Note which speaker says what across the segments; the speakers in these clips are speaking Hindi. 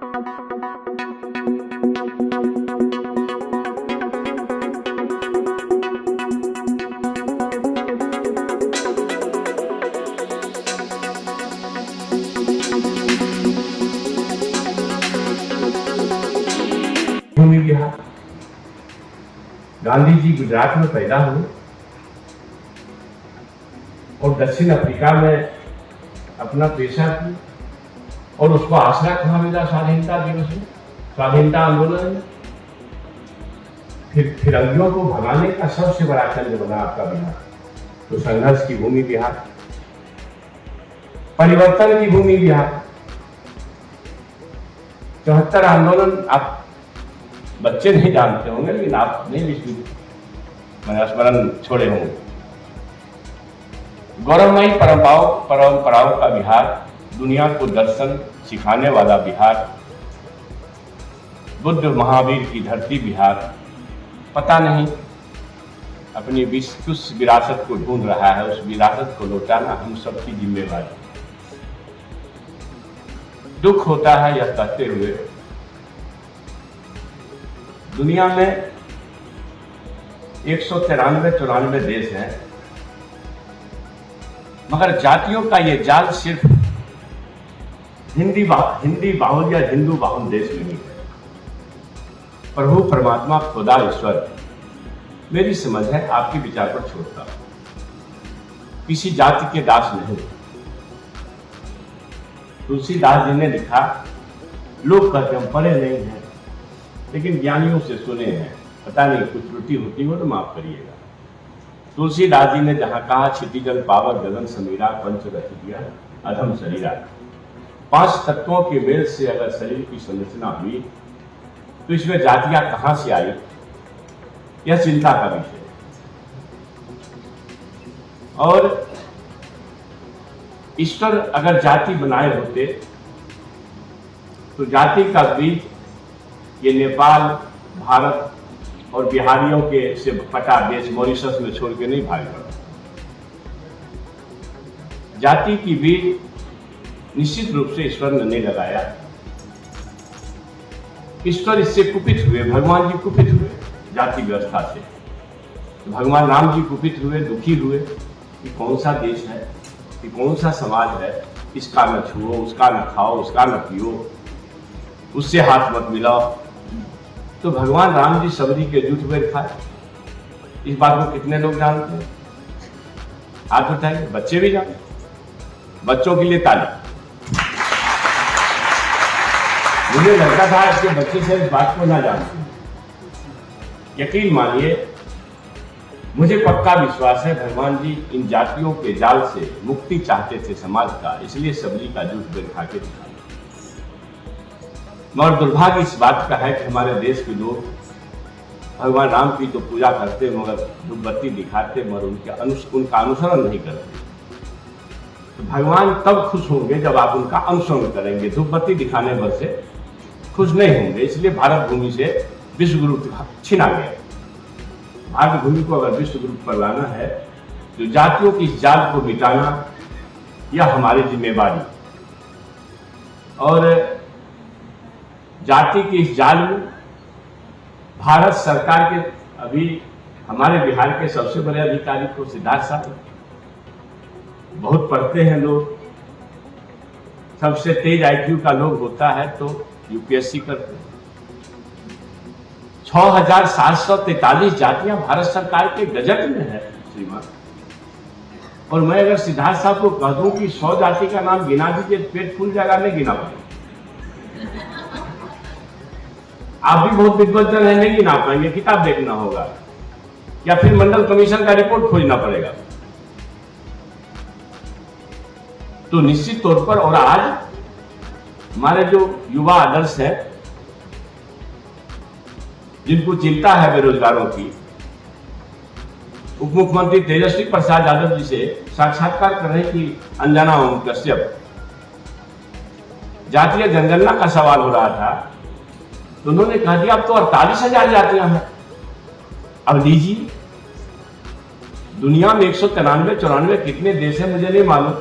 Speaker 1: भूमि बिहार। गांधी जी गुजरात में पैदा हुए और दक्षिण अफ्रीका में अपना पेशा किया और उसको आसरा कहाँ मिला? स्वाधीनता दिवस में, स्वाधीनता आंदोलन में। फिर फिरंगियों को भगाने का सबसे बड़ा केंद्र बना आपका बिहार। तो संघर्ष की भूमि बिहार, परिवर्तन की भूमि बिहार। 74 आंदोलन आप बच्चे नहीं जानते होंगे, लेकिन आप नहीं भी मैंने स्मरण छोड़े होंगे। गौरवमयी परंपराओं का बिहार, दुनिया को दर्शन सिखाने वाला बिहार, बुद्ध महावीर की धरती बिहार। पता नहीं अपनी किस विरासत को ढूंढ रहा है, उस विरासत को लौटाना हम सबकी जिम्मेवारी। दुख होता है यह कहते हुए, दुनिया में 193-94 देश हैं, मगर जातियों का ये जाल सिर्फ हिंदी बाहुल या हिंदू बाहुल देश में नहीं है। प्रभु परमात्मा खुदा ईश्वर, मेरी समझ है, आपके विचार पर छोड़ता हूं। किसी जाति के दास नहीं। तुलसीदास जी ने लिखा, लोग कहते हम पढ़े नहीं हैं लेकिन ज्ञानियों से सुने हैं, पता नहीं कुछ त्रुटि होती हो तो माफ करिएगा। तुलसीदास जी ने जहां कहा, क्षितिजल पावर गगन समीरा, पंच रच दिया अधम शरीरा। 5 तत्वों के मेल से अगर शरीर की संरचना हुई तो इसमें जातियां कहां से आई, यह चिंता का विषय है। और ईश्वर अगर जाति बनाए होते तो जाति का बीज ये नेपाल, भारत और बिहारियों के से फटा देश मॉरिशस में छोड़ के नहीं भागेगा। जाति की बीज निश्चित रूप से ईश्वर ने नहीं लगाया। ईश्वर इससे कुपित हुए, भगवान जी कुपित हुए जाति व्यवस्था से। तो भगवान राम जी कुपित हुए, दुखी हुए कि कौन सा देश है, कि कौन सा समाज है, इसका न छुओ, उसका न खाओ, उसका न पियो, उससे हाथ मत मिलाओ। तो भगवान राम जी सबरी के जूठ बेर खाए। इस बात को कितने लोग जानते हैं? हाथ उठाइए। बच्चे भी जानते, बच्चों के लिए ताली। मुझे लगता था इसके बच्चे से इस बात को ना जानते। यकीन मानिए, मुझे पक्का विश्वास है भगवान जी इन जातियों के जाल से मुक्ति चाहते थे समाज का, इसलिए सबरी का जूठ बेर खा के दिखाया। मगर दुर्भाग्य इस बात का है कि हमारे देश के लोग भगवान राम की तो पूजा करते मगर धूपबत्ती दिखाते, मगर उनका अनुसरण नहीं करते। तो भगवान तब खुश होंगे जब आप उनका अनुसरण करेंगे, धूपबत्ती दिखाने भर से खुश नहीं होंगे। इसलिए भारत भूमि से विश्व गुरु छीना गया। भारत भूमि को अगर विश्व गुरु पर लाना है तो जातियों की इस जाल को मिटाना यह हमारी जिम्मेवारी। और जाति के इस जाल में भारत सरकार के अभी हमारे बिहार के सबसे बड़े अधिकारी को सिद्धार्थ साहब, बहुत पढ़ते हैं लोग, सबसे तेज IQ का लोग होता है तो UPSC करते हैं। 6743 जातियां भारत सरकार के गजट में है श्रीमान। और मैं अगर सिद्धार्थ साहब को कह दूं कि 100 जाति का नाम गिना दीजिए, पेट फूल जाएगा, नहीं गिना पाएंगे। आप भी बहुत विद्वजन है, नहीं गिना पाएंगे, किताब देखना होगा या फिर मंडल कमीशन का रिपोर्ट खोजना पड़ेगा। तो निश्चित तौर पर, और आज हमारे जो युवा आदर्श है जिनको चिंता है बेरोजगारों की, उप मुख्यमंत्री तेजस्वी प्रसाद यादव जी से साक्षात्कार करने की अंजना ओम कश्यप, जातीय जनगणना का सवाल हो रहा था तो उन्होंने कहा दिया अब तो 48,000 जातियां हैं, अब लीजिए। दुनिया में 193-94 कितने देश हैं मुझे नहीं मालूम,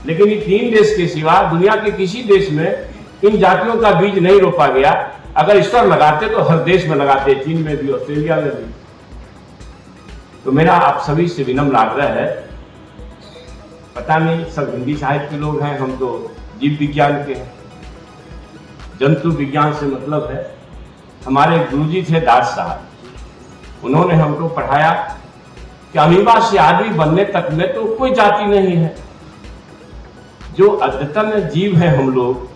Speaker 1: लेकिन ये 3 देश के सिवा दुनिया के किसी देश में इन जातियों का बीज नहीं रोपा गया। अगर ईश्वर लगाते तो हर देश में लगाते, चीन में भी, ऑस्ट्रेलिया में भी। तो मेरा आप सभी से विनम्र आग्रह है, पता नहीं सब हिंदी साहित्य के लोग हैं, हम तो जीव विज्ञान के हैं, जंतु विज्ञान से मतलब है। हमारे गुरुजी थे दास साहब, उन्होंने हमको पढ़ाया कि अमीबा से आदमी बनने तक में तो कोई जाति नहीं है। जो अद्यतन जीव है हम लोग,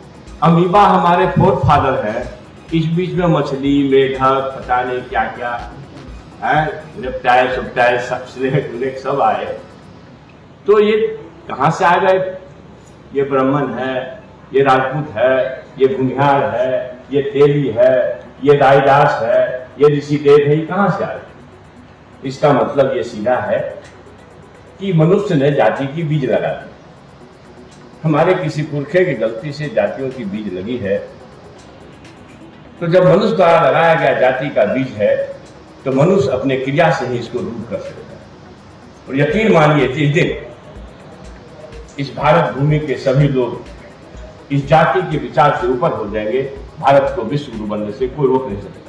Speaker 1: अमीबा हमारे फोर्थ फादर हैं, इस बीच में मछली, मेढक, पता नहीं क्या क्या है, रेप्टाइल स्नेक सब आए। तो ये कहाँ से आ गए? ये ब्राह्मण है, ये राजपूत है, ये भूमिहार है, ये तेली है, ये रायदास है, ये ऋषिदेव है, ये कहाँ से आए? इसका मतलब ये सीधा है कि मनुष्य ने जाति की बीज लगा दी। हमारे किसी पुरखे की गलती से जातियों की बीज लगी है, तो जब मनुष्य द्वारा लगाया गया जाति का बीज है, तो मनुष्य अपने क्रिया से ही इसको दूर कर सकता है। और यकीन मानिए जिस दिन इस भारत भूमि के सभी लोग इस जाति के विचार से ऊपर हो जाएंगे, भारत को विश्व गुरु बनने से कोई रोक नहीं सकता।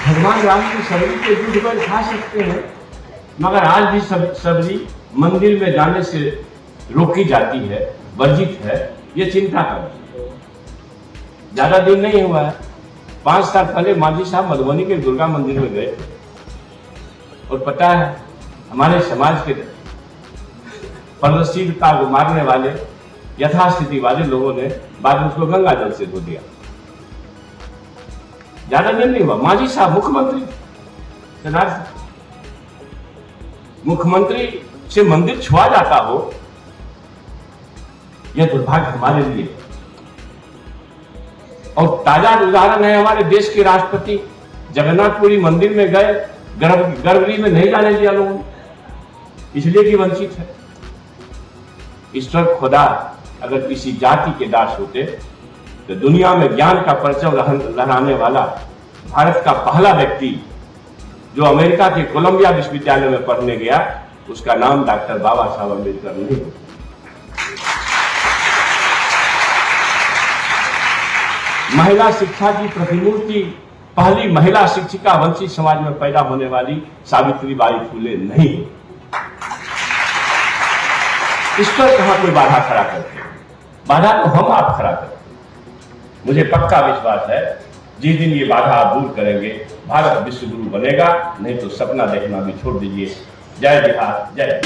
Speaker 1: भगवान राम की सबरी के युद्ध पर खा सकते हैं, मगर आज भी सबरी मंदिर में जाने से रोकी जाती है, वर्जित है। ये चिंता कर, ज्यादा दिन नहीं हुआ है, 5 साल पहले मांझी साहब मधुबनी के दुर्गा मंदिर में गए और पता है हमारे समाज के परदशीलता को मारने वाले, यथास्थिति वाले लोगों ने बाद में उसको गंगा जल से धो दिया। ज्यादा दिन नहीं हुआ, मांझी साहब मुख्यमंत्री से मंदिर छुआ जाता हो, यह दुर्भाग्य हमारे लिए। और ताजा उदाहरण है हमारे देश के राष्ट्रपति जगन्नाथपुरी मंदिर में गए, गर्भगृह में नहीं जाने दिया लोगों ने, इसलिए कि वंचित है। ईश्वर खुदा अगर किसी जाति के दास होते तो दुनिया में ज्ञान का परचम लहराने वाला भारत का पहला व्यक्ति जो अमेरिका के कोलंबिया विश्वविद्यालय में पढ़ने गया, उसका नाम डॉक्टर बाबा साहब अम्बेडकर नहीं। महिला शिक्षा की प्रतिमूर्ति, पहली महिला शिक्षिका वंचित समाज में पैदा होने वाली सावित्रीबाई फुले नहीं। इस पर कहां कोई बाधा खड़ा करते? बाधा तो हम आप खड़ा करते। मुझे पक्का विश्वास है जिस दिन ये बाधा आप दूर करेंगे, भारत विश्व गुरु बनेगा, नहीं तो सपना देखना भी छोड़ दीजिए। जय बिहार, जय।